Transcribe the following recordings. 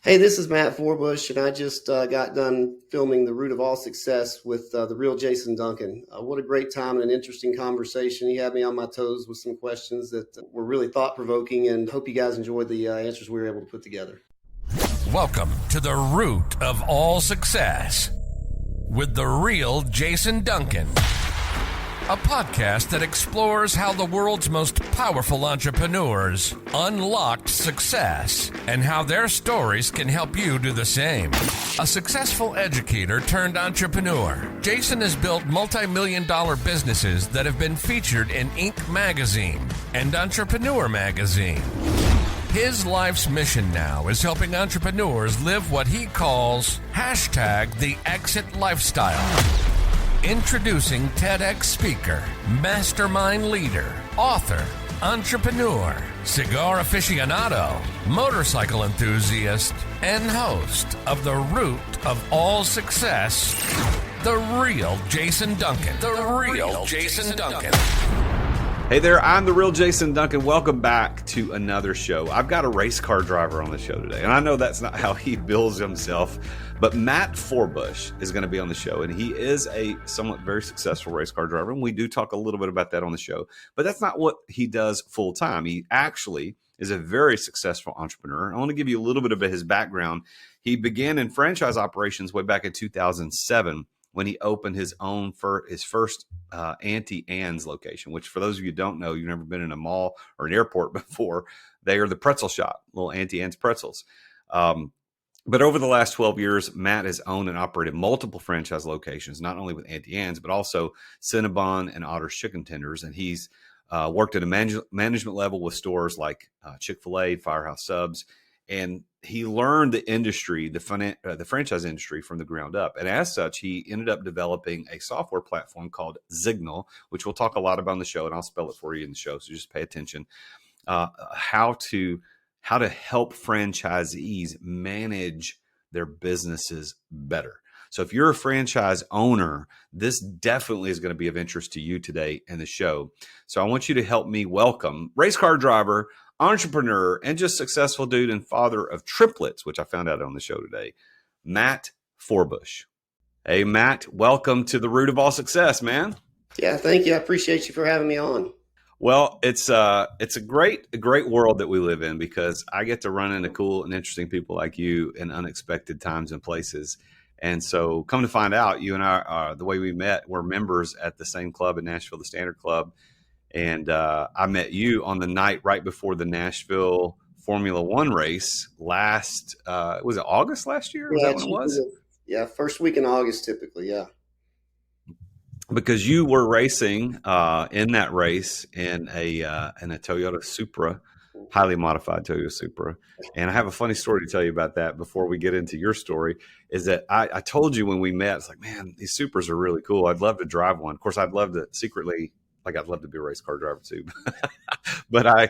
Hey, this is Matt Forbush, and I just got done filming The Root of All Success with the real Jason Duncan. What a great time and an interesting conversation. He had me on my toes with some questions that were really thought-provoking, and hope you guys enjoyed the answers we were able to put together. Welcome to The Root of All Success with the real Jason Duncan. A podcast that explores how the world's most powerful entrepreneurs unlocked success and how their stories can help you do the same. A successful educator turned entrepreneur, Jason has built multi-million-dollar businesses that have been featured in Inc. magazine and Entrepreneur magazine. His life's mission now is helping entrepreneurs live what he calls #the exit lifestyle. Introducing TEDx speaker, mastermind leader, author, entrepreneur, cigar aficionado, motorcycle enthusiast, and host of The Root of All Success, the real Jason Duncan. The real Jason Duncan. Hey there, I'm the real Jason Duncan. Welcome back to another show. I've got a race car driver on the show today, and I know that's not how he bills himself, but Matt Forbush is going to be on the show, and he is a somewhat very successful race car driver, and we do talk a little bit about that on the show, but that's not what he does full time. He actually is a very successful entrepreneur. I want to give you a little bit of his background. He began in franchise operations way back in 2007 when he opened his first Auntie Anne's location, which for those of you who don't know, you've never been in a mall or an airport before, they are the pretzel shop, little Auntie Anne's pretzels. But over the last 12 years, Matt has owned and operated multiple franchise locations, not only with Auntie Anne's, but also Cinnabon and Otter's Chicken Tenders. And he's worked at a management level with stores like Chick-fil-A, Firehouse Subs, and he learned the industry, the franchise industry from the ground up. And as such, he ended up developing a software platform called Signal, which we'll talk a lot about on the show, and I'll spell it for you in the show, so just pay attention. How to help franchisees manage their businesses better. So if you're a franchise owner, this definitely is going to be of interest to you today in the show. So I want you to help me welcome race car driver, entrepreneur, and just successful dude and father of triplets, which I found out on the show today, Matt Forbush. Hey, Matt, welcome to The Root of All Success, man. Yeah, thank you. I appreciate you for having me on. Well, it's a great world that we live in because I get to run into cool and interesting people like you in unexpected times and places. And so come to find out, you and I, the way we met, we're members at the same club in Nashville, the Standard Club. And I met you on the night right before the Nashville Formula One race last, was it August last year? Was that when it was? Yeah, first week in August typically, yeah. Because you were racing in that race in a Toyota Supra, highly modified Toyota Supra. And I have a funny story to tell you about that before we get into your story, is that I told you when we met, it's like, man, these Supras are really cool. I'd love to drive one. Of course, I'd love to secretly, like I'd love to be a race car driver too. but I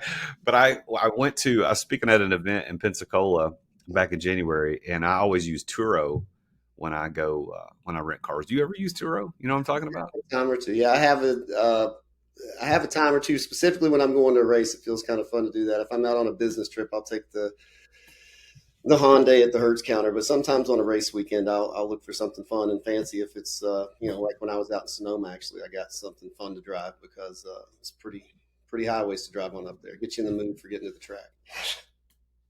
was speaking at an event in Pensacola back in January, and I always use Turo when I rent cars. Do you ever use Turo? You know what I'm talking about? A time or two. Yeah, I have a time or two specifically when I'm going to a race. It feels kind of fun to do that. If I'm out on a business trip, I'll take the Hyundai at the Hertz counter, but sometimes on a race weekend, I'll look for something fun and fancy. If it's, like when I was out in Sonoma, actually, I got something fun to drive because it's pretty highways to drive on up there. Get you in the mood for getting to the track.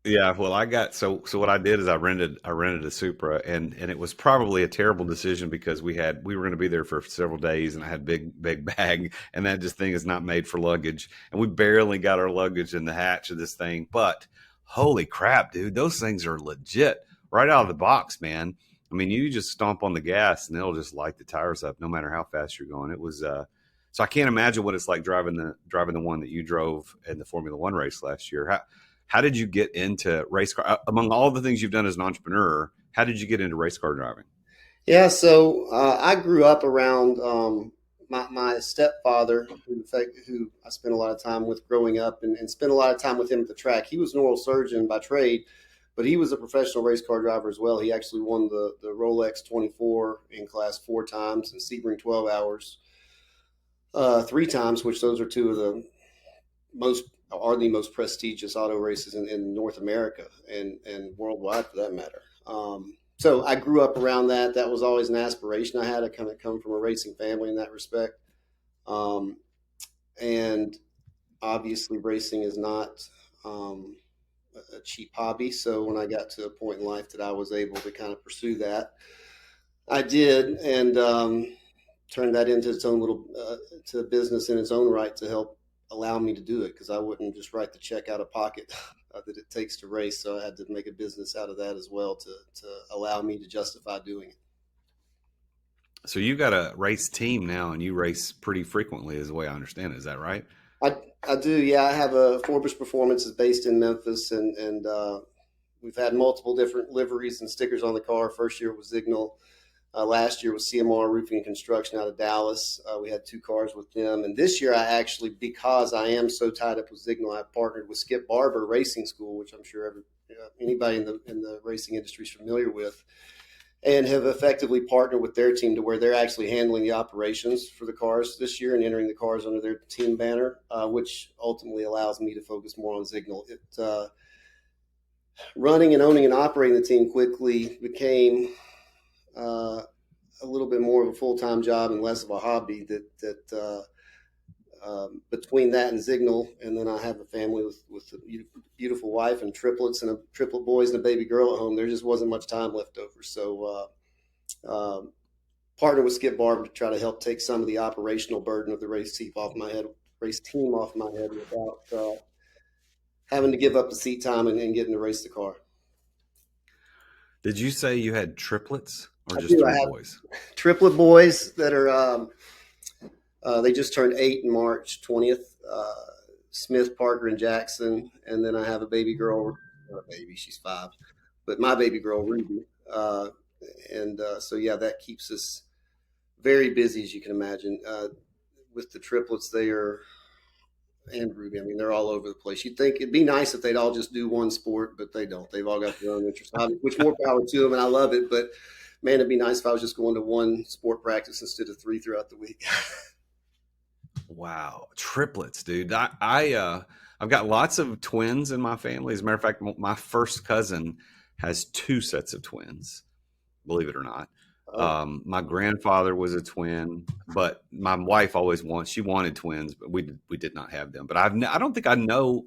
Yeah, well, so what I did is I rented a Supra, and it was probably a terrible decision because we were going to be there for several days, and I had big bag, and that thing is not made for luggage, and we barely got our luggage in the hatch of this thing, but holy crap, dude, those things are legit right out of the box, man. I mean, you just stomp on the gas and it'll just light the tires up no matter how fast you're going. It was so I can't imagine what it's like driving the one that you drove in the Formula One race last year. How did you get into race car? Among all the things you've done as an entrepreneur, how did you get into race car driving? Yeah, so I grew up around my stepfather, who I spent a lot of time with growing up and spent a lot of time with him at the track. He was an oral surgeon by trade, but he was a professional race car driver as well. He actually won the Rolex 24 in class 4 times and Sebring 12 hours 3 times, which those are two of the most are the most prestigious auto races in North America and worldwide for that matter. So I grew up around that. That was always an aspiration I had. I kind of come from a racing family in that respect. And obviously racing is not a cheap hobby. So when I got to a point in life that I was able to kind of pursue that, I did, and turned that into its own little to a business in its own right to help allow me to do it, because I wouldn't just write the check out of pocket that it takes to race. So I had to make a business out of that as well to allow me to justify doing it. So you've got a race team now, and you race pretty frequently, is the way I understand it. Is that right? I do, yeah. I have a Forbush Performance is based in Memphis, and we've had multiple different liveries and stickers on the car. First year it was Signal. Last year was CMR Roofing and Construction out of Dallas. We had 2 cars with them. And this year I actually, because I am so tied up with Signal, I partnered with Skip Barber Racing School, which I'm sure anybody in the racing industry is familiar with, and have effectively partnered with their team to where they're actually handling the operations for the cars this year and entering the cars under their team banner, which ultimately allows me to focus more on Signal. Running and owning and operating the team quickly became a little bit more of a full-time job and less of a hobby. Between that and Signal, and then I have a family with a beautiful wife and triplets and triplet boys and a baby girl at home. There just wasn't much time left over. So partnered with Skip Barber to try to help take some of the operational burden of the race team off my head without having to give up the seat time and getting to race the car. Did you say you had triplets or just 3 boys? Triplet boys that are they just turned 8 in March 20th. Smith, Parker, and Jackson, and then I have a baby girl. Not a baby, she's 5, but my baby girl Ruby. So yeah, that keeps us very busy, as you can imagine. With the triplets, and Ruby, I mean, they're all over the place. You'd think it'd be nice if they'd all just do one sport, but they don't. They've all got their own interests, which more power to them, and I love it. But man, it'd be nice if I was just going to one sport practice instead of 3 throughout the week. Wow, triplets, dude! I've got lots of twins in my family. As a matter of fact, my first cousin has 2 sets of twins. Believe it or not. My grandfather was a twin, but my wife always wanted twins, but we did not have them. But I don't think I know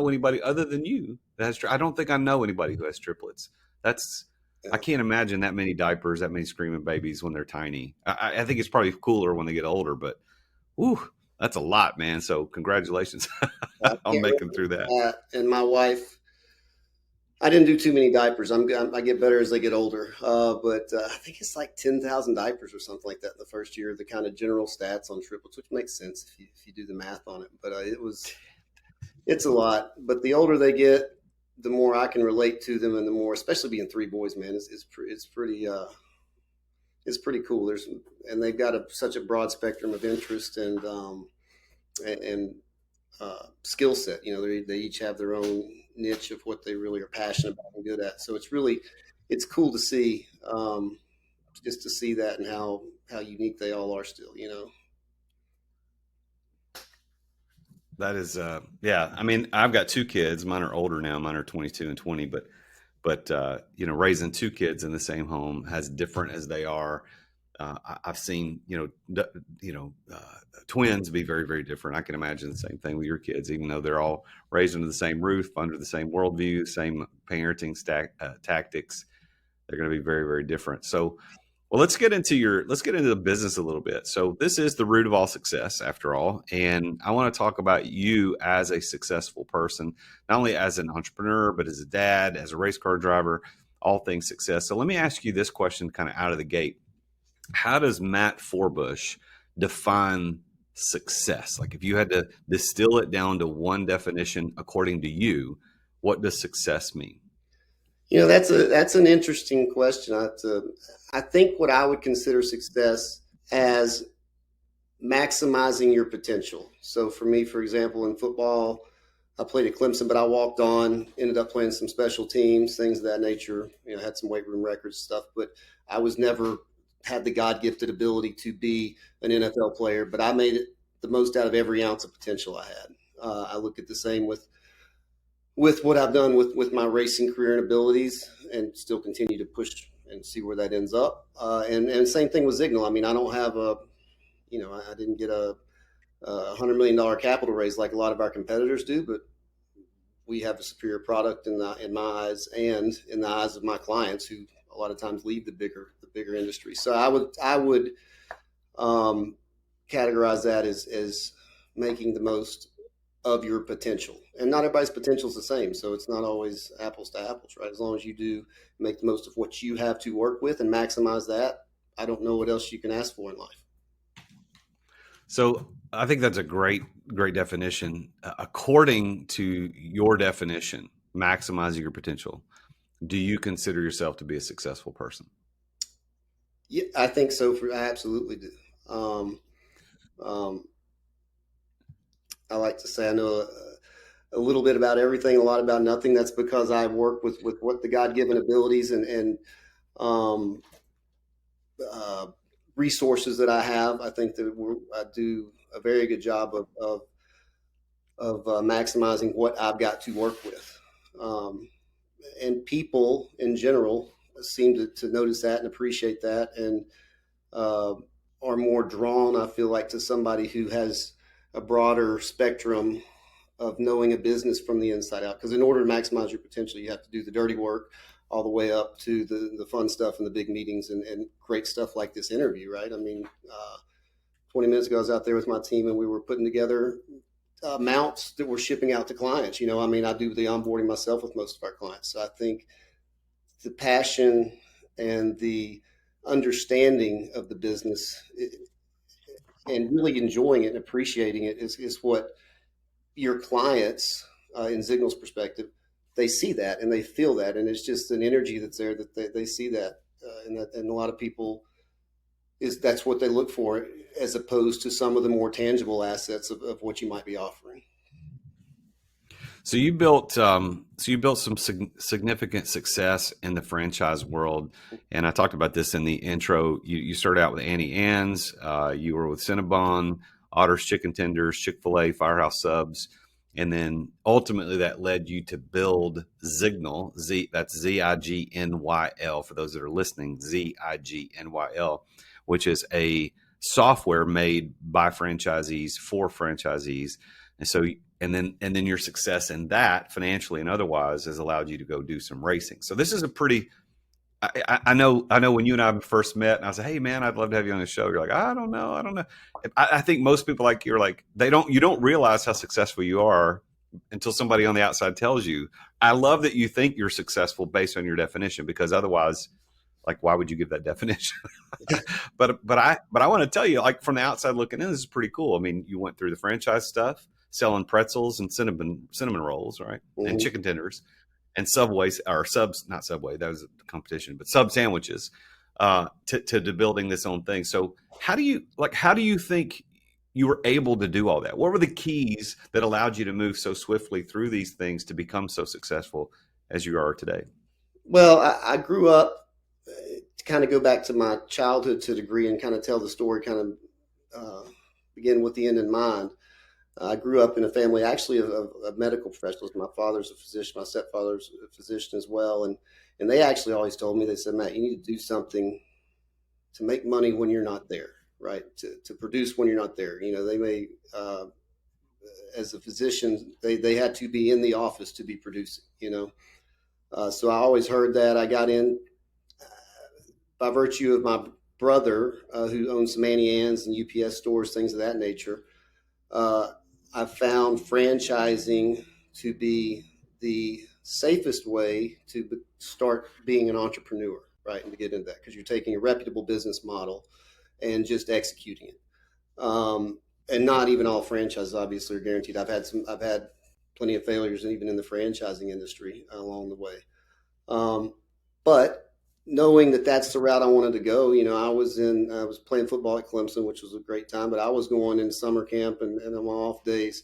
anybody other than you that has. I don't think I know anybody who has triplets. I can't imagine that many diapers, that many screaming babies when they're tiny. I think it's probably cooler when they get older, but whew, that's a lot, man. So congratulations on making through that. And my wife, I didn't do too many diapers. I get better as they get older. But I think it's like 10,000 diapers or something like that in the first year, the kind of general stats on triplets, which makes sense if you do the math on it. But it's a lot. But the older they get, the more I can relate to them, and the more, especially being 3 boys, man, it's pretty cool. And they've got such a broad spectrum of interest and skill set. You know, they each have their own niche of what they really are passionate about and good at. So it's cool to see, just to see that and how unique they all are still, you know. That is, yeah. I mean, I've got 2 kids. Mine are older now. Mine are 22 and 20. But you know, raising 2 kids in the same home, as different as they are, I've seen twins be very, very different. I can imagine the same thing with your kids, even though they're all raised under the same roof, under the same worldview, same parenting tactics. They're going to be very, very different. So, well, let's get into the business a little bit. So this is the root of all success, after all. And I want to talk about you as a successful person, not only as an entrepreneur, but as a dad, as a race car driver, all things success. So let me ask you this question kind of out of the gate. How does Matt Forbush define success? Like, if you had to distill it down to one definition according to you, what does success mean? You know, that's an interesting question. I think what I would consider success as maximizing your potential. So for me, for example, in football, I played at Clemson, but I walked on, ended up playing some special teams, things of that nature. You know, had some weight room records stuff, but I was never had the God-gifted ability to be an NFL player. But I made it the most out of every ounce of potential I had. I look at the same with what I've done with my racing career and abilities, and still continue to push and see where that ends up. And same thing with Signal. I mean, I don't have I didn't get a $100 million capital raise like a lot of our competitors do, but we have a superior product in my eyes and in the eyes of my clients, who a lot of times leave the bigger industry. So I would categorize that as making the most of your potential. And not everybody's potential is the same, so it's not always apples to apples, right? As long as you do make the most of what you have to work with and maximize that, I don't know what else you can ask for in life. So I think that's a great definition. According to your definition, maximizing your potential, do you consider yourself to be a successful person? Yeah, I think so. I absolutely do. I like to say I know a little bit about everything, a lot about nothing. That's because I work with what the God-given abilities and um, resources that I have. I think that I do a very good job of maximizing what I've got to work with. And people in general seem to notice that and appreciate that, and are more drawn, I feel like, to somebody who has a broader spectrum of knowing a business from the inside out. Because in order to maximize your potential, you have to do the dirty work all the way up to the fun stuff and the big meetings and great stuff like this interview, right? I mean, 20 minutes ago, I was out there with my team and we were putting together mounts that we're shipping out to clients. I mean, I do the onboarding myself with most of our clients. So I think the passion and the understanding of the business and really enjoying it and appreciating it is what your clients, in Signal's perspective, they see that and they feel that, and it's just an energy that's there that they see that, and a lot of people that's what they look for, as opposed to some of the more tangible assets of what you might be offering. So you built some significant success in the franchise world, and I talked about this in the intro. You started out with Annie Ann's, you were with Cinnabon, Otter's Chicken Tenders, Chick-fil-A, Firehouse Subs, and then ultimately that led you to build Signal. That's Zignyl for those that are listening. Zignyl, which is a software made by franchisees for franchisees, and so. And then your success in that, financially and otherwise, has allowed you to go do some racing. So this is a pretty. I know when you and I first met, and I said, "Hey man, I'd love to have you on the show." You're like, "I don't know." I think most people like you're like you don't realize how successful you are until somebody on the outside tells you. I love that you think you're successful based on your definition, because otherwise, like, why would you give that definition? but I want to tell you, like, from the outside looking in, this is pretty cool. I mean, you went through the franchise stuff, selling pretzels and cinnamon rolls, right? Mm-hmm. And chicken tenders and Subways, or Subs, not Subway, that was a competition, but Sub sandwiches, to building this own thing. So how do you think you were able to do all that? What were the keys that allowed you to move so swiftly through these things to become so successful as you are today? Well, I grew up, to kind of go back to my childhood to a degree and kind of tell the story, kind of begin with the end in mind. I grew up in a family actually of medical professionals. My father's a physician. My stepfather's a physician as well. And they actually always told me, they said, Matt, you need to do something to make money when you're not there, right? To produce when you're not there. They may, as a physician, they had to be in the office to be producing, So I always heard that. I got in by virtue of my brother, who owns some Annie Ann's and UPS stores, things of that nature. I found franchising to be the safest way to start being an entrepreneur, right? And to get into that, because you're taking a reputable business model and just executing it. And not even all franchises obviously are guaranteed. I've had plenty of failures, and even in the franchising industry along the way. But knowing that that's the route I wanted to go, I was playing football at Clemson, which was a great time, but I was going in summer camp and on my off days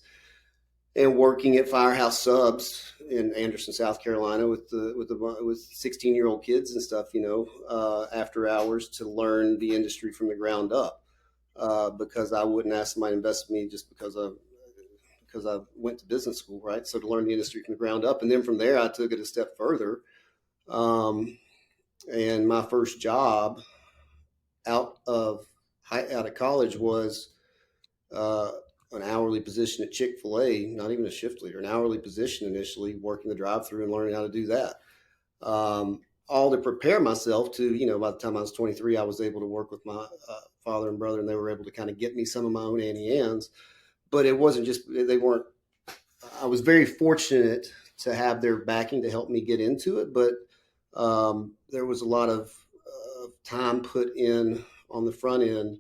and working at Firehouse Subs in Anderson, South Carolina with 16-year-old kids and stuff, after hours, to learn the industry from the ground up, because I wouldn't ask somebody to invest in me just because because I went to business school, right? So to learn the industry from the ground up. And then from there, I took it a step further. And my first job out of college was an hourly position at Chick-fil-A, not even a shift leader, an hourly position initially, working the drive-through and learning how to do that. All to prepare myself to, by the time I was 23, I was able to work with my father and brother, and they were able to kind of get me some of my own Auntie Anne's. But it wasn't just, they weren't, I was very fortunate to have their backing to help me get into it. But there was a lot of time put in on the front end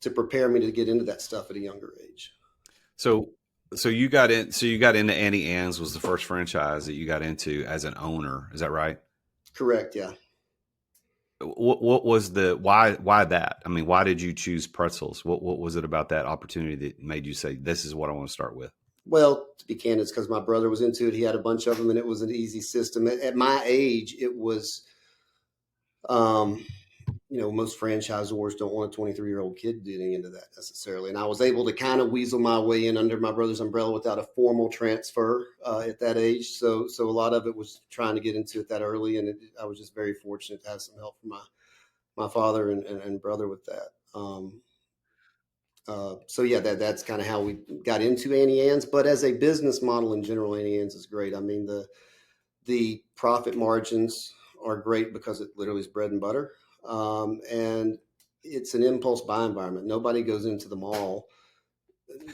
to prepare me to get into that stuff at a younger age. So you got in. So you got into Auntie Anne's was the first franchise that you got into as an owner. Is that right? Correct. Yeah. What was why that? I mean, why did you choose Pretzels? What was it about that opportunity that made you say, this is what I want to start with? Well, to be candid, it's because my brother was into it. He had a bunch of them, and it was an easy system. At my age, it was, most franchisors don't want a 23-year-old kid getting into that necessarily. And I was able to kind of weasel my way in under my brother's umbrella without a formal transfer at that age. So a lot of it was trying to get into it that early. And I was just very fortunate to have some help from my father and brother with that. That's kind of how we got into Auntie Anne's. But as a business model in general, Auntie Anne's is great. I mean, the profit margins are great because it literally is bread and butter. And it's an impulse buy environment. Nobody goes into the mall.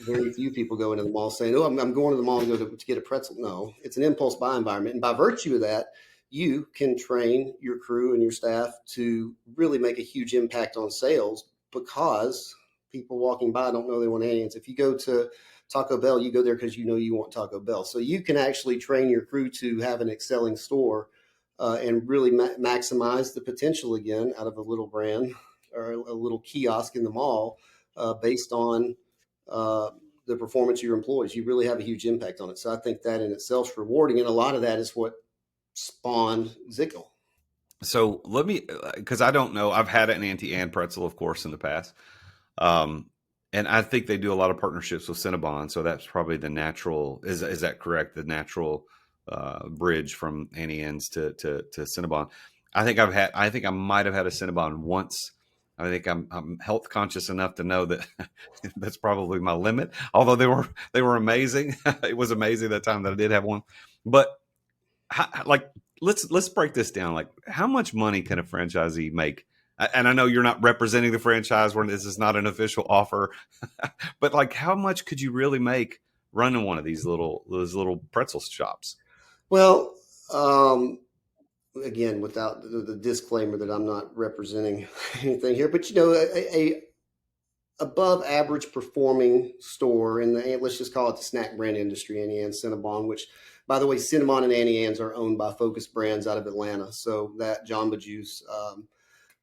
Very few people go into the mall saying, "Oh, I'm going to the mall to get a pretzel." No, it's an impulse buy environment. And by virtue of that, you can train your crew and your staff to really make a huge impact on sales because people walking by don't know they want Auntie Anne's. If you go to Taco Bell, you go there because you want Taco Bell. So you can actually train your crew to have an excelling store and really maximize the potential again out of a little brand or a little kiosk in the mall based on the performance of your employees. You really have a huge impact on it. So I think that in itself is rewarding. And a lot of that is what spawned Zickle. So let me, because I don't know, I've had an Auntie Anne pretzel, of course, in the past. And I think they do a lot of partnerships with Cinnabon. So that's probably the natural, is that correct? The natural bridge from Auntie Anne's to Cinnabon. I think I might have had a Cinnabon once. I think I'm health conscious enough to know that that's probably my limit. Although they were amazing. It was amazing that time that I did have one. But let's break this down. Like, how much money can a franchisee make? And I know you're not representing the franchise when this is not an official offer, but like, how much could you really make running one of those little pretzel shops? Well, again, without the disclaimer that I'm not representing anything here, but a above average performing store in let's just call it the snack brand industry, Auntie Anne's, Cinnabon, which, by the way, Cinnabon and Auntie Anne's are owned by Focus Brands out of Atlanta. So that Jamba Juice.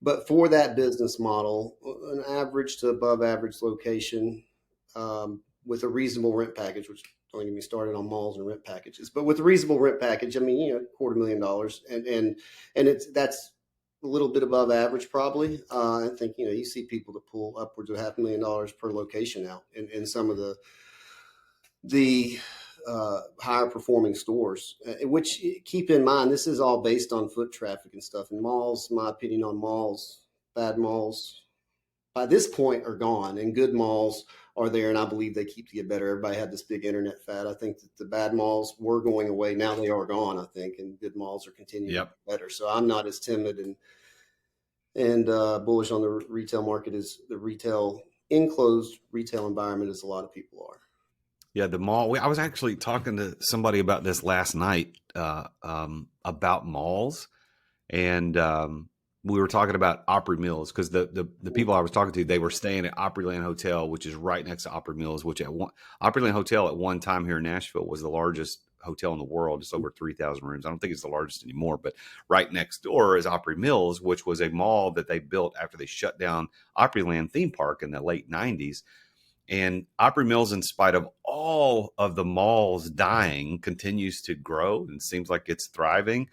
But for that business model, an average to above average location with a reasonable rent package, which don't get me started on malls and rent packages, but with a reasonable rent package, I mean, $250,000, and that's a little bit above average probably. I think you see people that pull upwards of $500,000 per location out in some of the higher performing stores, which, keep in mind, this is all based on foot traffic and stuff. And malls, my opinion on malls, bad malls by this point are gone, and good malls are there. And I believe they keep to get better. Everybody had this big internet fad. I think that the bad malls were going away. Now they are gone, I think, and good malls are continuing to get better. So I'm not as timid and bullish on the retail market as the enclosed retail environment as a lot of people are. Yeah, the mall. I was actually talking to somebody about this last night about malls, and we were talking about Opry Mills because the people I was talking to, they were staying at Opryland Hotel, which is right next to Opry Mills. Which Opryland Hotel at one time here in Nashville was the largest hotel in the world. It's over 3,000 rooms. I don't think it's the largest anymore, but right next door is Opry Mills, which was a mall that they built after they shut down Opryland theme park in the late 90s. And Opry Mills, in spite of all of the malls dying, continues to grow and seems like it's thriving.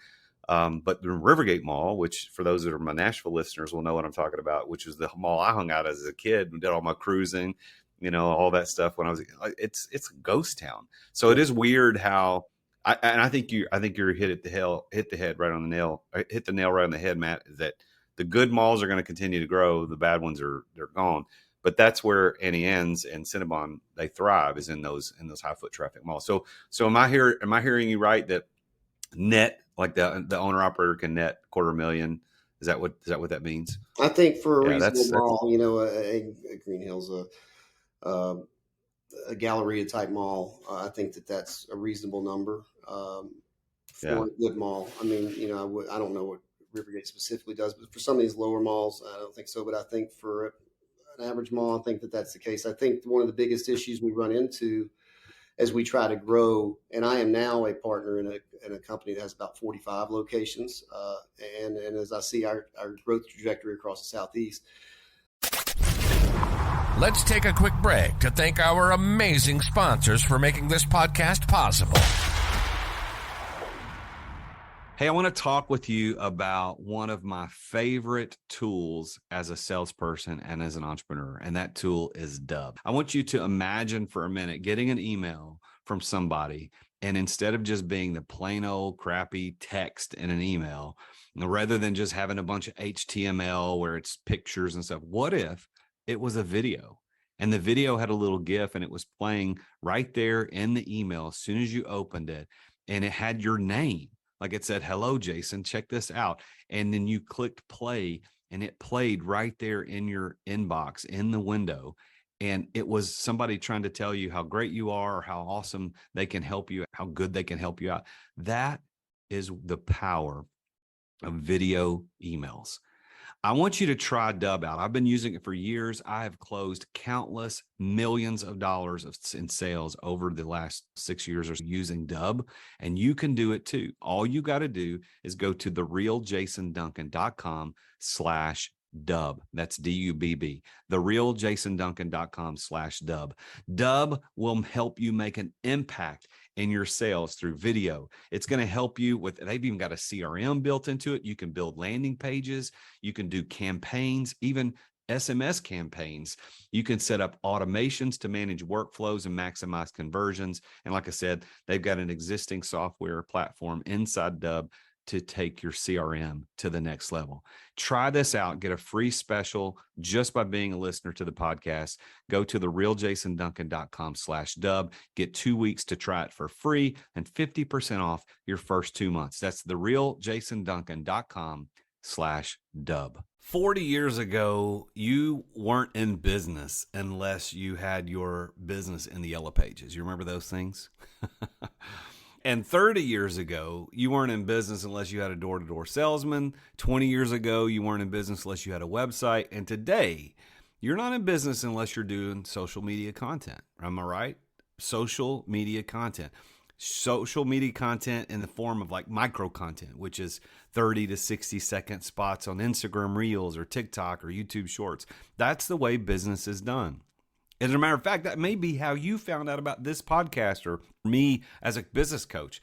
But the Rivergate Mall, which for those that are my Nashville listeners will know what I'm talking about, which is the mall I hung out as a kid and did all my cruising. all that stuff when I was, it's a ghost town. So it is weird how, I think you're hit the nail right on the head, Matt, is that the good malls are going to continue to grow. The bad ones they're gone. But that's where Annie Ann's and Cinnabon, they thrive, is in those high foot traffic malls. So am I hearing you right that net, like the owner operator can net $250,000? Is that what that means? I think for a Yeah, reasonable that's mall, a Green Hills, a Galleria type mall, I think that's a reasonable number yeah. for a good mall. I mean, I don't know what Rivergate specifically does, but for some of these lower malls, I don't think so. But I think for an average mall, I think that's the case. I think one of the biggest issues we run into as we try to grow, and I am now a partner in a company that has about 45 locations, and as I see our growth trajectory across the Southeast. Let's take a quick break to thank our amazing sponsors for making this podcast possible. Hey, I want to talk with you about one of my favorite tools as a salesperson and as an entrepreneur, and that tool is Dub. I want you to imagine for a minute getting an email from somebody, and instead of just being the plain old crappy text in an email, rather than just having a bunch of HTML where it's pictures and stuff, what if it was a video? And the video had a little GIF, and it was playing right there in the email as soon as you opened it, and it had your name. Like it said, "Hello, Jason, check this out." And then you clicked play, and it played right there in your inbox in the window. And it was somebody trying to tell you how great you are, or how awesome they can help you, how good they can help you out. That is the power of video emails. I want you to try Dub out. I've been using it for years. I have closed countless millions of dollars in sales over the last 6 years or so using Dub, and you can do it too. All you got to do is go to therealjasonduncan.com/Dub. That's DUBB. Therealjasonduncan.com/Dub. Dub will help you make an impact in your sales through video. It's going to help you with, they've even got a CRM built into it. You can build landing pages. You can do campaigns, even SMS campaigns. You can set up automations to manage workflows and maximize conversions. And like I said, they've got an existing software platform inside Dub to take your CRM to the next level. Try this out. Get a free special just by being a listener to the podcast. Go to therealjasonduncan.com/Dub. Get 2 weeks to try it for free and 50% off your first 2 months. That's therealjasonduncan.com/Dub. 40 years ago, you weren't in business unless you had your business in the yellow pages. You remember those things? And 30 years ago, you weren't in business unless you had a door-to-door salesman. 20 years ago, you weren't in business unless you had a website. And today, you're not in business unless you're doing social media content. Am I right? Social media content. Social media content in the form of like micro content, which is 30 to 60 second spots on Instagram Reels or TikTok or YouTube Shorts. That's the way business is done. As a matter of fact, that may be how you found out about this podcast or me as a business coach.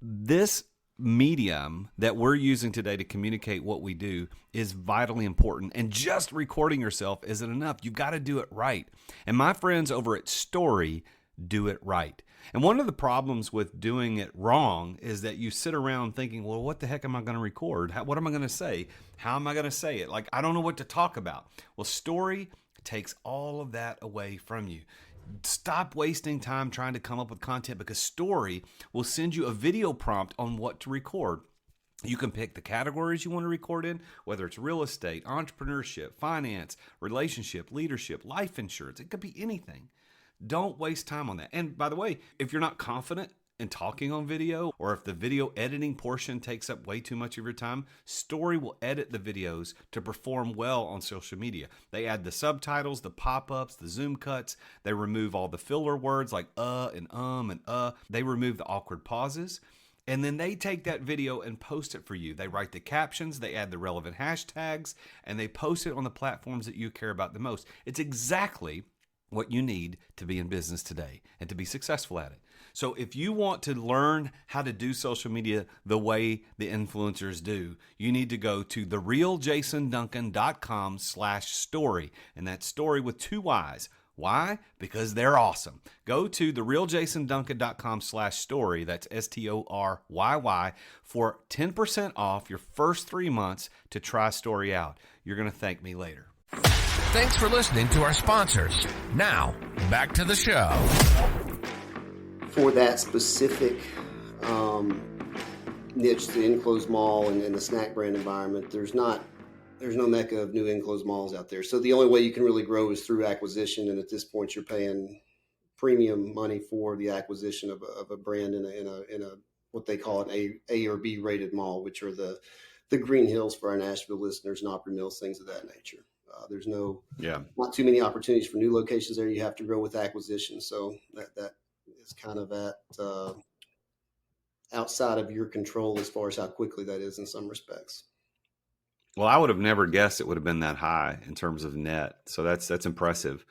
This medium that we're using today to communicate what we do is vitally important. And just recording yourself isn't enough. You've got to do it right. And my friends over at Story do it right. And one of the problems with doing it wrong is that you sit around thinking, well, what the heck am I going to record? What am I going to say? How am I going to say it? Like, I don't know what to talk about. Well, Story takes all of that away from you. Stop wasting time trying to come up with content, because Story will send you a video prompt on what to record. You can pick the categories you want to record in, whether it's real estate, entrepreneurship, finance, relationship, leadership, life insurance. It could be anything. Don't waste time on that. And by the way, if you're not confident in talking on video, or if the video editing portion takes up way too much of your time, Story will edit the videos to perform well on social media. They add the subtitles, the pop-ups, the zoom cuts. They remove all the filler words like and They remove the awkward pauses. And then they take that video and post it for you. They write the captions, they add the relevant hashtags, and they post it on the platforms that you care about the most. It's exactly what you need to be in business today and to be successful at it. So if you want to learn how to do social media the way the influencers do, you need to go to therealjasonduncan.com/story. And that's story with 2 Y's. Why? Because they're awesome. Go to therealjasonduncan.com/story. That's STORYY for 10% off your first 3 months to try Story out. You're going to thank me later. Thanks for listening to our sponsors. Now, back to the show. For that specific niche, the enclosed mall and the snack brand environment, there's no mecca of new enclosed malls out there. So the only way you can really grow is through acquisition. And at this point, you're paying premium money for the acquisition of a brand in a what they call an A or B rated mall, which are the Green Hills for our Nashville listeners, and Opry Mills, things of that nature. There's not too many opportunities for new locations there. You have to grow with acquisition. So that is kind of at outside of your control as far as how quickly that is in some respects. Well, I would have never guessed it would have been that high in terms of net. So that's impressive.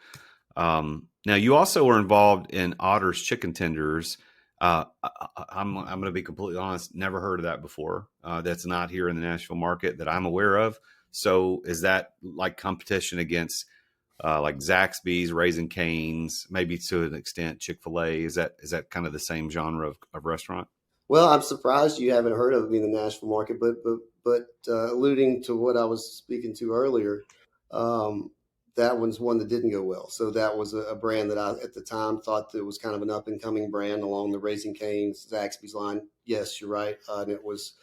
Now you also were involved in Otter's Chicken Tenders. I'm going to be completely honest. Never heard of that before. That's not here in the Nashville market that I'm aware of. So is that like competition against like Zaxby's, Raising Cane's, maybe to an extent Chick-fil-A? Is that kind of the same genre of restaurant? Well, I'm surprised you haven't heard of me in the Nashville market, but alluding to what I was speaking to earlier, that one's one that didn't go well. So that was a brand that I, at the time, thought that was kind of an up-and-coming brand along the Raising Cane's, Zaxby's line. Yes, you're right. And it was,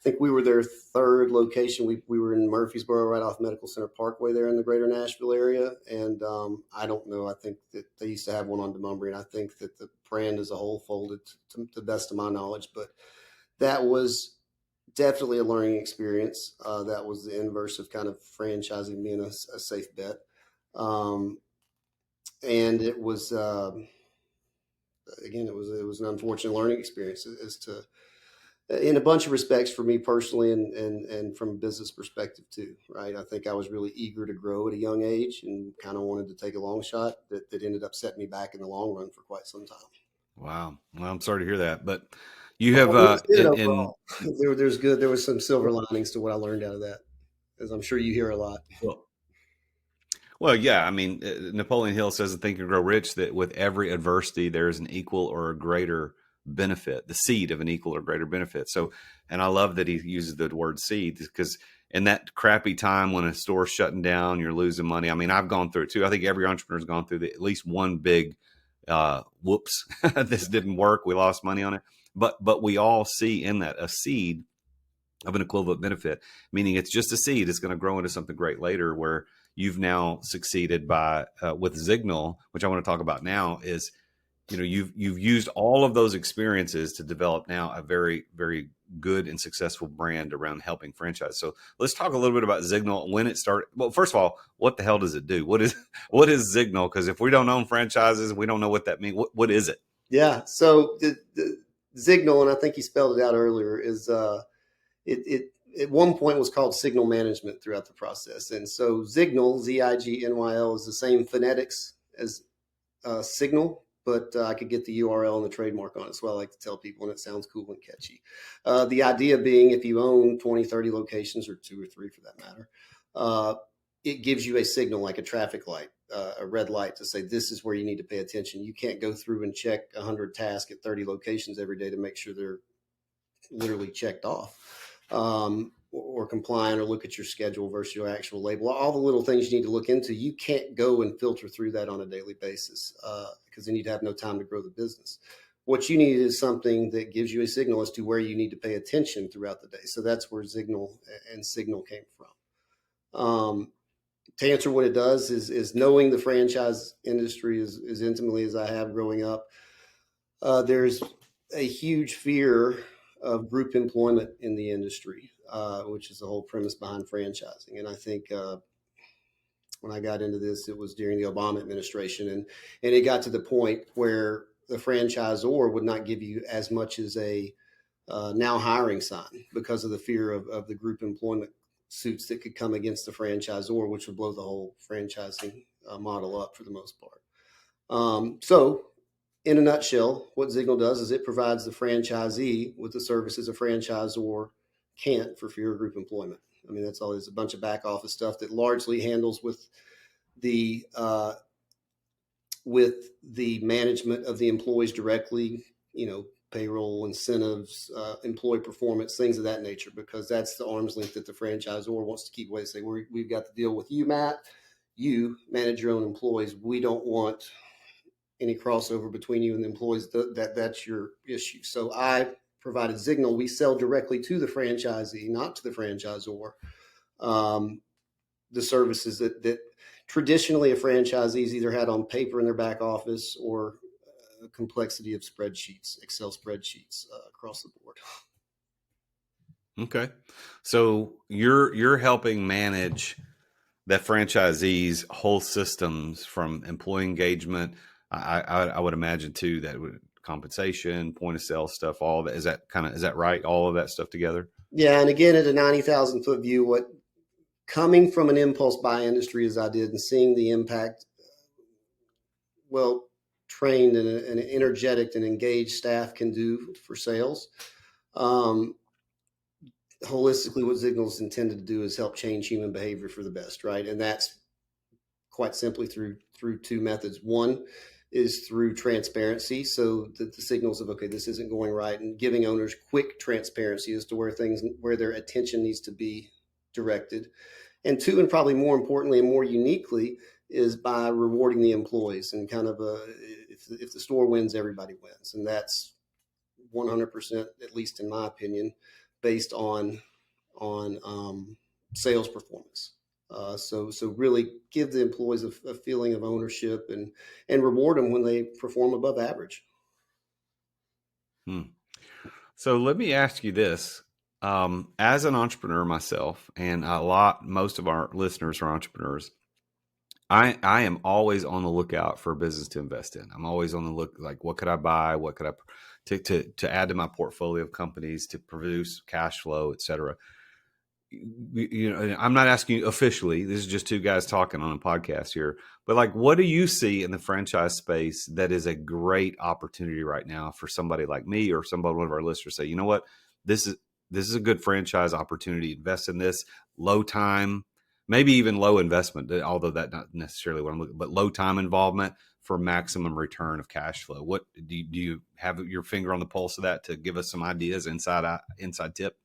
I think we were their third location. We were in Murfreesboro, right off Medical Center Parkway there in the greater Nashville area. And I don't know. I think that they used to have one on DeMumbry, and I think that the brand as a whole folded to the best of my knowledge. But that was definitely a learning experience. That was the inverse of kind of franchising being a safe bet. And it was, again, it was an unfortunate learning experience as to, in a bunch of respects for me personally and from a business perspective too, right? I think I was really eager to grow at a young age and kind of wanted to take a long shot that ended up setting me back in the long run for quite some time. Wow. Well, I'm sorry to hear that, but you have, there was some silver linings to what I learned out of that, as I'm sure you hear a lot. Well, yeah. I mean, Napoleon Hill says in Think and Grow Rich that with every adversity, there is an equal or a greater benefit, the seed of an equal or greater benefit. So, and I love that he uses the word seed, because in that crappy time when a store's shutting down, you're losing money. I mean, I've gone through it too. I think every entrepreneur's gone through at least one big, whoops, this didn't work. We lost money on it. But we all see in that a seed of an equivalent benefit, meaning it's just a seed. It's going to grow into something great later, where you've now succeeded by, with Zignal, which I want to talk about now, is, you've used all of those experiences to develop now a very, very good and successful brand around helping franchise. So let's talk a little bit about Zignal, when it started. Well, first of all, what the hell does it do? What is Zignal? Because if we don't own franchises, we don't know what that means. What is it? Yeah. So the Zignal, and I think he spelled it out earlier, is it at one point was called signal management throughout the process. And so Zignal, Zignyl, is the same phonetics as signal, but I could get the URL and the trademark on it. So I like to tell people, and it sounds cool and catchy. The idea being, if you own 20, 30 locations, or 2 or 3 for that matter, it gives you a signal like a traffic light, a red light, to say this is where you need to pay attention. You can't go through and check 100 tasks at 30 locations every day to make sure they're literally checked off, or compliant, or look at your schedule versus your actual label. All the little things you need to look into. You can't go and filter through that on a daily basis, because then you'd have no time to grow the business. What you need is something that gives you a signal as to where you need to pay attention throughout the day. So that's where Zignal and Signal came from. To answer what it does is knowing the franchise industry as intimately as I have growing up, there's a huge fear of group employment in the industry, which is the whole premise behind franchising. And I think when I got into this, it was during the Obama administration, and it got to the point where the franchisor would not give you as much as a now hiring sign, because of the fear of the group employment suits that could come against the franchisor, which would blow the whole franchising model up for the most part. So in a nutshell, what Zignal does is it provides the franchisee with the services a franchisor can't for fear of group employment. I mean, that's all. There's a bunch of back office stuff that largely handles with the with the management of the employees directly, payroll, incentives, employee performance, things of that nature, because that's the arm's length that the franchisor wants to keep away. Say, we've got to deal with you, Matt. You manage your own employees. We don't want any crossover between you and the employees. That's your issue. So I provided Signal. We sell directly to the franchisee, not to the franchisor. The services that traditionally a franchisee's either had on paper in their back office or a complexity of spreadsheets, Excel spreadsheets across the board. Okay. So you're helping manage that franchisee's whole systems, from employee engagement. I would imagine too that compensation, point of sale stuff, all of that. Is that right? All of that stuff together? Yeah. And again, at a 90,000 foot view, what coming from an impulse buy industry as I did, and seeing the impact, trained and an energetic and engaged staff can do for sales. Holistically, what Signal's intended to do is help change human behavior for the best, right? And that's quite simply through two methods. One is through transparency, so that the signals of, okay, this isn't going right, and giving owners quick transparency as to where their attention needs to be directed. And two, and probably more importantly and more uniquely, is by rewarding the employees, and kind of if the store wins, everybody wins. And that's 100%, at least in my opinion, based on sales performance. So really give the employees a feeling of ownership, and reward them when they perform above average. So let me ask you this. As an entrepreneur myself, and most of our listeners are entrepreneurs, I am always on the lookout for a business to invest in. I'm always on the look, like, what could I buy? What could I to add to my portfolio of companies to produce cash flow, et cetera. I'm not asking you officially. This is just two guys talking on a podcast here. But like, what do you see in the franchise space that is a great opportunity right now for somebody like me or one of our listeners say, you know what, this is a good franchise opportunity. Invest in this. Low time, maybe even low investment, although that's not necessarily what I'm looking, but low time involvement for maximum return of cash flow. What do you have your finger on the pulse of that to give us some ideas, inside tip?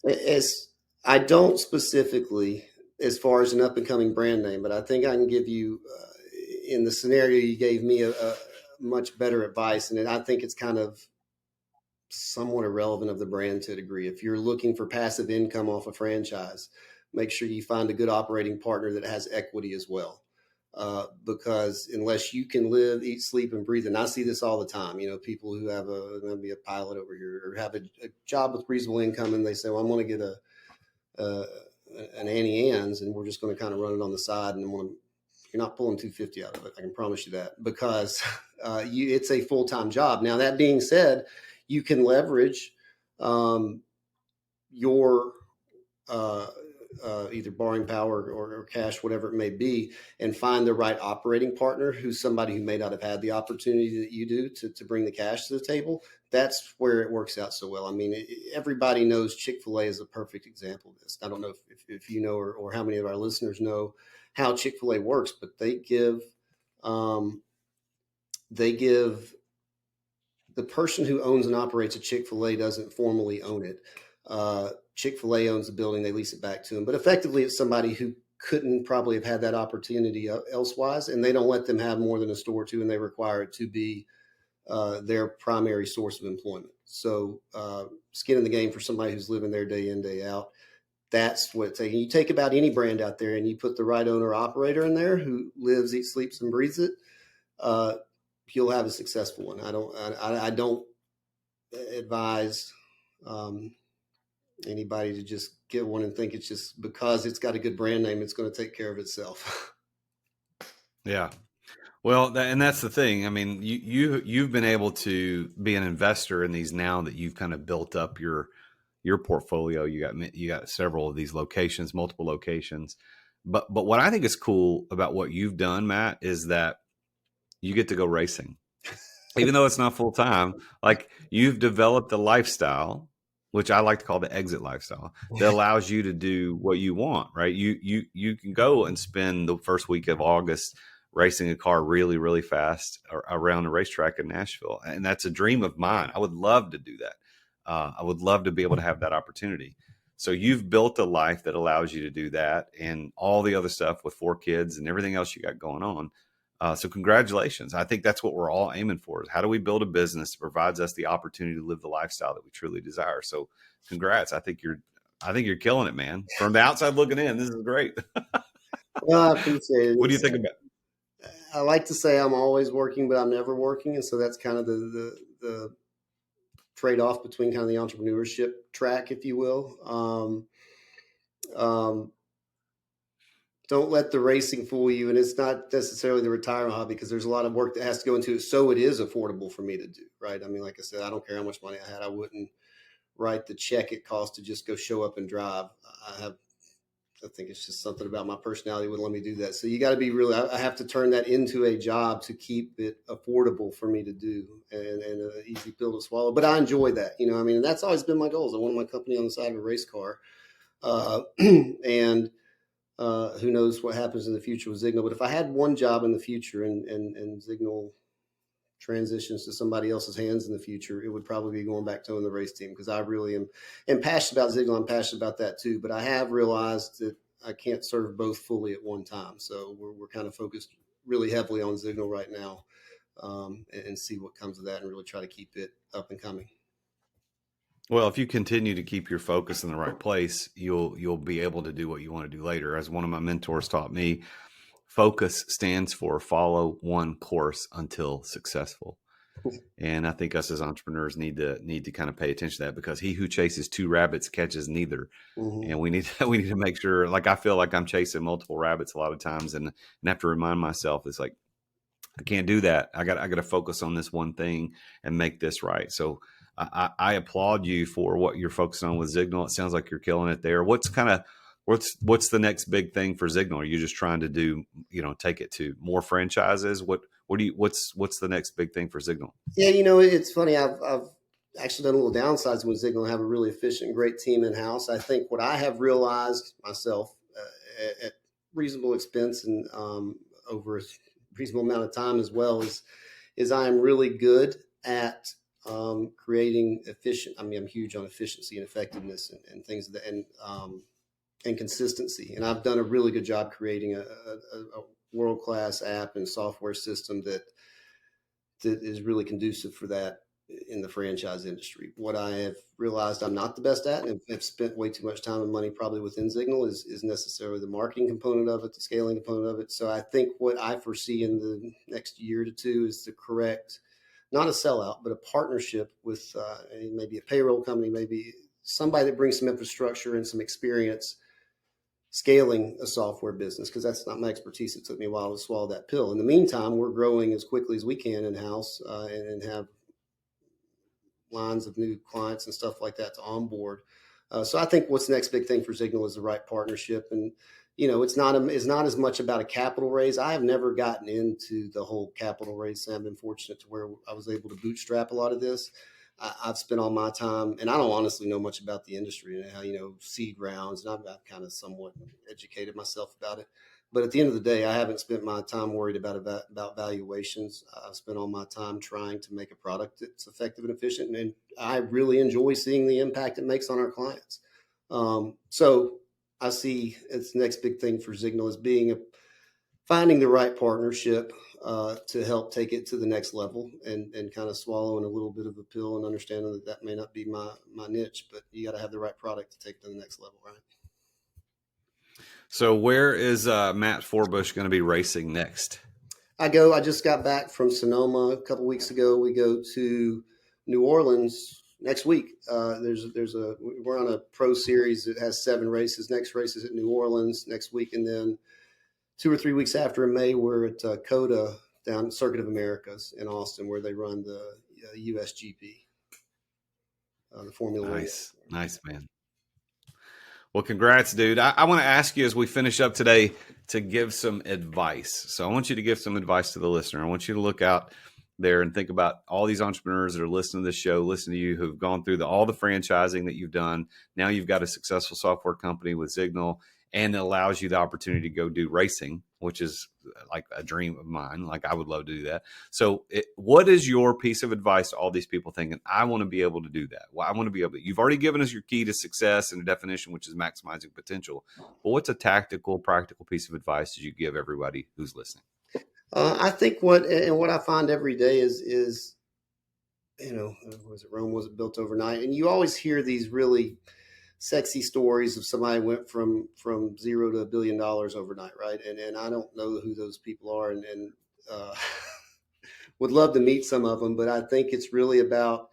As I don't specifically as far as an up and coming brand name, but I think I can give you in the scenario you gave me a much better advice. And I think it's kind of somewhat irrelevant of the brand to a degree. If you're looking for passive income off a franchise, make sure you find a good operating partner that has equity as well. Because unless you can live, eat, sleep, and breathe, and I see this all the time, people who have maybe a pilot over here or have a job with reasonable income, and they say, well, I'm going to get an Annie Ann's, and we're just going to kind of run it on the side, and you're not pulling 250 out of it. I can promise you that, because it's a full-time job. Now, that being said, you can leverage your either borrowing power or cash, whatever it may be, and find the right operating partner who's somebody who may not have had the opportunity that you do to bring the cash to the table. That's where it works out so well. I mean, everybody knows Chick-fil-A is a perfect example of this. I don't know if you know or how many of our listeners know how Chick-fil-A works, but they give the person who owns and operates a Chick-fil-A doesn't formally own it. Chick-fil-A owns the building, they lease it back to them. But effectively, it's somebody who couldn't probably have had that opportunity elsewise, and they don't let them have more than a store or two, and they require it to be their primary source of employment. So skin in the game for somebody who's living there day in, day out. That's what it's taking. You take about any brand out there and you put the right owner operator in there who lives, eats, sleeps, and breathes it, you'll have a successful one. I don't advise anybody to just get one and think it's just because it's got a good brand name, it's going to take care of itself. Yeah. Well, and that's the thing. I mean, you've been able to be an investor in these now that you've kind of built up your portfolio. You got several of these locations, multiple locations. But what I think is cool about what you've done, Matt, is that you get to go racing, even though it's not full time. Like, you've developed a lifestyle, which I like to call the exit lifestyle, that allows you to do what you want, right? You can go and spend the first week of August racing a car really, really fast around a racetrack in Nashville. And that's a dream of mine. I would love to do that. I would love to be able to have that opportunity. So you've built a life that allows you to do that and all the other stuff with 4 kids and everything else you got going on. So congratulations. I think that's what we're all aiming for, is how do we build a business that provides us the opportunity to live the lifestyle that we truly desire? So congrats. I think you're killing it, man. From the outside looking in, this is great. Well, I appreciate it. What do you think about it? I like to say I'm always working, but I'm never working. And so that's kind of the trade-off between kind of the entrepreneurship track, if you will. Don't let the racing fool you. And it's not necessarily the retirement hobby, because there's a lot of work that has to go into it. So it is affordable for me to do, right? I mean, like I said, I don't care how much money I had. I wouldn't write the check it costs to just go show up and drive. I think it's just something about my personality wouldn't let me do that. So you got to be really, I have to turn that into a job to keep it affordable for me to do and an easy pill to swallow. But I enjoy that, I mean, and that's always been my goals. I wanted my company on the side of a race car. And who knows what happens in the future with Signal. But if I had one job in the future and Signal transitions to somebody else's hands in the future, it would probably be going back to owning the race team, because I really am passionate about Signal. I'm passionate about that too, but I have realized that I can't serve both fully at one time. So we're kind of focused really heavily on Signal right now, and see what comes of that and really try to keep it up and coming. Well, if you continue to keep your focus in the right place, you'll be able to do what you want to do later. As one of my mentors taught me, focus stands for follow one course until successful. And I think us as entrepreneurs need to kind of pay attention to that, because he who chases 2 rabbits catches neither. Mm-hmm. And we need to make sure, like, I feel like I'm chasing multiple rabbits a lot of times, and have to remind myself, it's like, I can't do that. I got to focus on this one thing and make this right. So I applaud you for what you're focusing on with Signal. It sounds like you're killing it there. What's the next big thing for Signal? Are you just trying to do, take it to more franchises? What's the next big thing for Signal? Yeah, it's funny. I've actually done a little downsizing with Signal and have a really efficient, great team in house. I think what I have realized myself at reasonable expense and over a reasonable amount of time as well is I am really good at creating efficient. I mean, I'm huge on efficiency and effectiveness and things that, and consistency. And I've done a really good job creating a world-class app and software system that is really conducive for that in the franchise industry. What I have realized I'm not the best at, and have spent way too much time and money probably within Signal, is necessarily the marketing component of it, the scaling component of it. So I think what I foresee in the next year to 2 is to correct, not a sellout, but a partnership with maybe a payroll company, maybe somebody that brings some infrastructure and some experience scaling a software business, because that's not my expertise. It took me a while to swallow that pill. In the meantime, we're growing as quickly as we can in-house and have lines of new clients and stuff like that to onboard. So I think what's the next big thing for Signal is the right partnership. And, it's not as much about a capital raise. I have never gotten into the whole capital raise thing. I've been fortunate to where I was able to bootstrap a lot of this. I've spent all my time, and I don't honestly know much about the industry and how, seed rounds, and I've kind of somewhat educated myself about it. But at the end of the day, I haven't spent my time worried about valuations. I've spent all my time trying to make a product that's effective and efficient, and I really enjoy seeing the impact it makes on our clients. So I see it's the next big thing for Signal is finding the right partnership to help take it to the next level, and kind of swallowing a little bit of a pill and understanding that may not be my niche, but you got to have the right product to take it to the next level, right? So where is Matt Forbush going to be racing next? I just got back from Sonoma a couple weeks ago. We go to New Orleans next week. We're on a pro series that has 7 races. Next race is at New Orleans next week, and then 2 or 3 weeks after in May, we're at COTA down Circuit of Americas in Austin, where they run the USGP, the Formula One. Nice, man. Well, congrats, dude. I want to ask you as we finish up today to give some advice. So I want you to give some advice to the listener. I want you to look out there and think about all these entrepreneurs that are listening to this show, listen to you, who've gone through all the franchising that you've done. Now you've got a successful software company with Signal, and it allows you the opportunity to go do racing, which is like a dream of mine. Like I would love to do that. So what is your piece of advice to all these people thinking, I want to be able to do that? Well, I want to be able to, you've already given us your key to success and a definition, which is maximizing potential. But what's a tactical, practical piece of advice that you give everybody who's listening? I think what I find every day is, Rome wasn't built overnight. And you always hear these really sexy stories of somebody went from $0 to $1 billion overnight. Right. And I don't know who those people are and would love to meet some of them, but I think it's really about,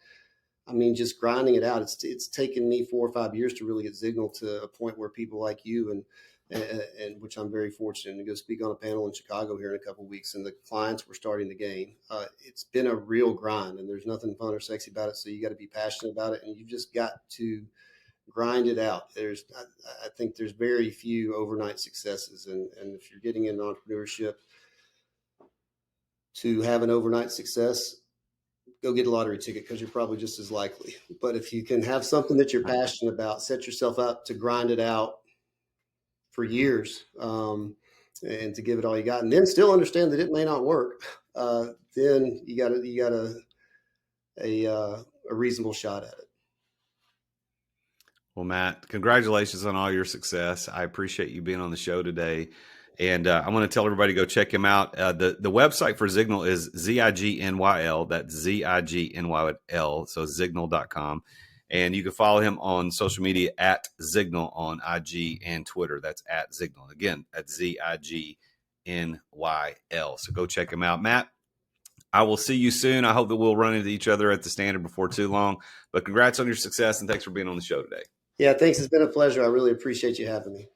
just grinding it out. It's taken me 4 or 5 years to really get Signal to a point where people like you and which I'm very fortunate to go speak on a panel in Chicago here in a couple of weeks, and the clients were starting to gain. It's been a real grind, and there's nothing fun or sexy about it. So you got to be passionate about it, and you just got to grind it out. I think there's very few overnight successes, and if you're getting into entrepreneurship to have an overnight success, go get a lottery ticket because you're probably just as likely. But if you can have something that you're passionate about, set yourself up to grind it out for years, and to give it all you got, and then still understand that it may not work. Then you got a reasonable shot at it. Well, Matt, congratulations on all your success. I appreciate you being on the show today. And I want to tell everybody to go check him out. The website for Signal is ZIGNYL. That's ZIGNYL. So Signal.com. And you can follow him on social media at Signal on IG and Twitter. That's at Signal. Again, at ZIGNYL. So go check him out. Matt, I will see you soon. I hope that we'll run into each other at the Standard before too long. But congrats on your success, and thanks for being on the show today. Yeah, thanks. It's been a pleasure. I really appreciate you having me.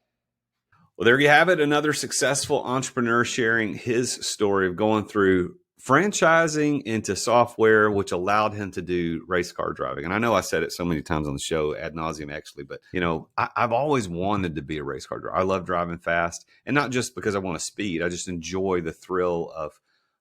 Well, there you have it. Another successful entrepreneur sharing his story of going through franchising into software, which allowed him to do race car driving. And I know I said it so many times on the show ad nauseum, actually, but I've always wanted to be a race car driver. I love driving fast, and not just because I want to speed. I just enjoy the thrill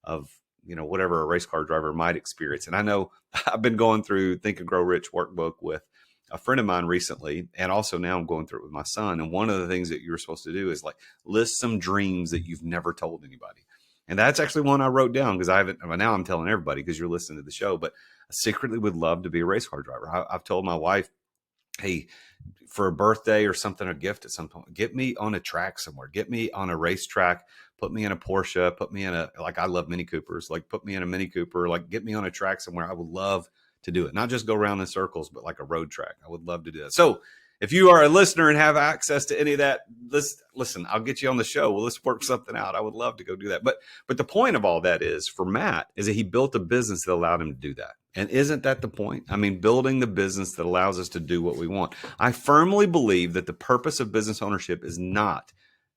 of whatever a race car driver might experience. And I know I've been going through Think and Grow Rich workbook with a friend of mine recently, and also now I'm going through it with my son. And one of the things that you're supposed to do is like list some dreams that you've never told anybody. And that's actually one I wrote down because now I'm telling everybody because you're listening to the show, but I secretly would love to be a race car driver. I've told my wife, hey, for a birthday or something, a gift at some point, get me on a track somewhere, get me on a racetrack, put me in a Porsche, put me in I love Mini Coopers, like put me in a Mini Cooper, like get me on a track somewhere. I would love to do it. Not just go around in circles, but like a road track. I would love to do that. So if you are a listener and have access to any of that, listen, I'll get you on the show. Well, let's work something out. I would love to go do that. But the point of all that is for Matt is that he built a business that allowed him to do that. And isn't that the point? Building the business that allows us to do what we want. I firmly believe that the purpose of business ownership is not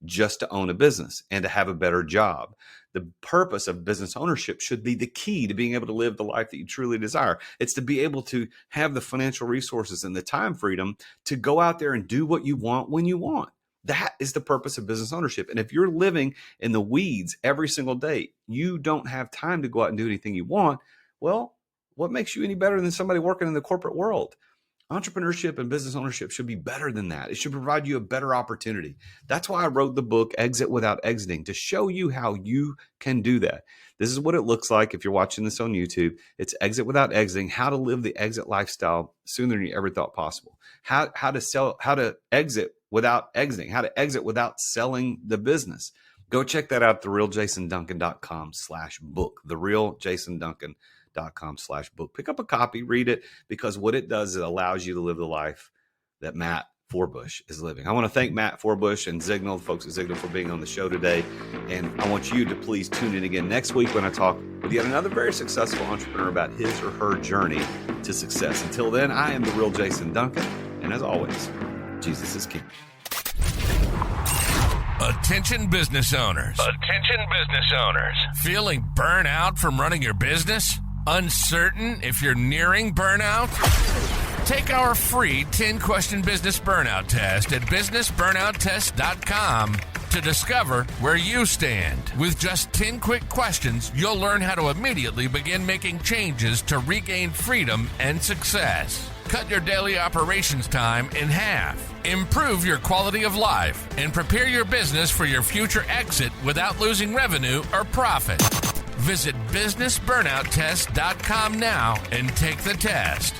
just to own a business and to have a better job. The purpose of business ownership should be the key to being able to live the life that you truly desire. It's to be able to have the financial resources and the time freedom to go out there and do what you want when you want. That is the purpose of business ownership. And if you're living in the weeds every single day, you don't have time to go out and do anything you want. Well, what makes you any better than somebody working in the corporate world? Entrepreneurship and business ownership should be better than that. It should provide you a better opportunity. That's why I wrote the book, Exit Without Exiting, to show you how you can do that. This is what it looks like if you're watching this on YouTube. It's Exit Without Exiting, how to live the exit lifestyle sooner than you ever thought possible. How to exit without exiting, how to exit without selling the business. Go check that out, therealjasonduncan.com/book, therealjasonduncan.com/book. Pick up a copy, read it, because what it does is it allows you to live the life that Matt Forbush is living. I want to thank Matt Forbush and Signal, the folks at Signal, for being on the show today. And I want you to please tune in again next week when I talk with yet another very successful entrepreneur about his or her journey to success. Until then, I am the real Jason Duncan. And as always, Jesus is king. Attention business owners. Attention business owners. Feeling burnout from running your business? Uncertain if you're nearing burnout? Take our free 10-question business burnout test at businessburnouttest.com to discover where you stand. With just 10 quick questions, you'll learn how to immediately begin making changes to regain freedom and success. cut your daily operations time in half, improve your quality of life, and prepare your business for your future exit without losing revenue or profit. Visit businessburnouttest.com now and take the test.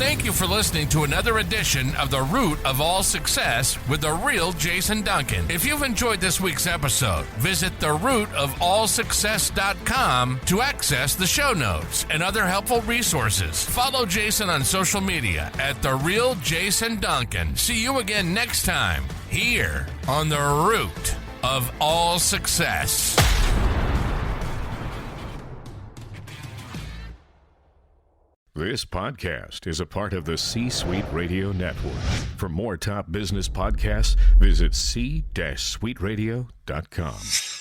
Thank you for listening to another edition of The Root of All Success with the real Jason Duncan. If you've enjoyed this week's episode, visit therootofallsuccess.com to access the show notes and other helpful resources. Follow Jason on social media at The Real Jason Duncan. See you again next time here on The Root of All Success. This podcast is a part of the C-Suite Radio Network. For more top business podcasts, visit c-suiteradio.com.